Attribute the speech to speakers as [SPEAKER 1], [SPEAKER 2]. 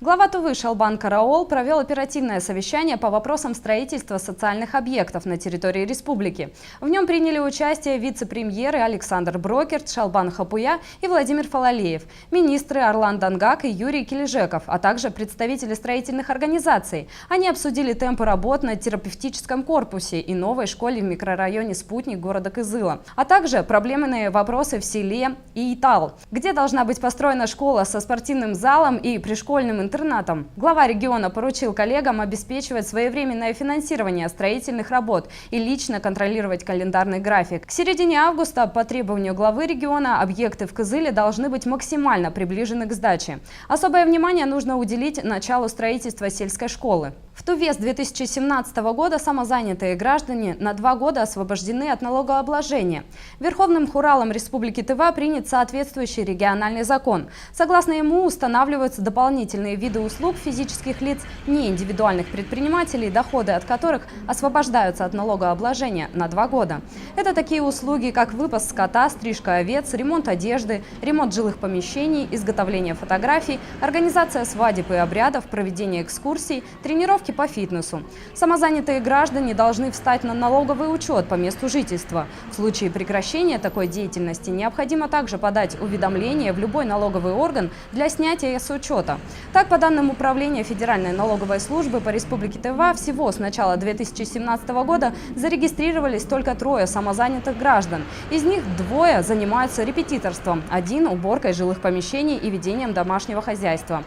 [SPEAKER 1] Глава Тувы Шалбан Караол провел оперативное совещание по вопросам строительства социальных объектов на территории республики. В нем приняли участие вице-премьеры Александр Брокерт, Шалбан Хапуя и Владимир Фалалеев, министры Арлан Дангак и Юрий Кележеков, а также представители строительных организаций. Они обсудили темпы работ на терапевтическом корпусе и новой школе в микрорайоне «Спутник» города Кызыла, а также проблемные вопросы в селе Иитал, где должна быть построена школа со спортивным залом и пришкольным интернатом. Глава региона поручил коллегам обеспечивать своевременное финансирование строительных работ и лично контролировать календарный график. К середине августа по требованию главы региона объекты в Кызыле должны быть максимально приближены к сдаче. Особое внимание нужно уделить началу строительства сельской школы. В Туве с 2017 года самозанятые граждане на 2 года освобождены от налогообложения. Верховным хуралом Республики Тыва принят соответствующий региональный закон. Согласно ему устанавливаются дополнительные виды услуг физических лиц, не индивидуальных предпринимателей, доходы от которых освобождаются от налогообложения на 2 года. Это такие услуги, как выпас скота, стрижка овец, ремонт одежды, ремонт жилых помещений, изготовление фотографий, организация свадеб и обрядов, проведение экскурсий, тренировки по фитнесу. Самозанятые граждане должны встать на налоговый учет по месту жительства. В случае прекращения такой деятельности необходимо также подать уведомление в любой налоговый орган для снятия с учета. Так, по данным Управления Федеральной налоговой службы по Республике Тыва, всего с начала 2017 года зарегистрировались только 3 самозанятых граждан. Из них 2 занимаются репетиторством, 1 – уборкой жилых помещений и ведением домашнего хозяйства.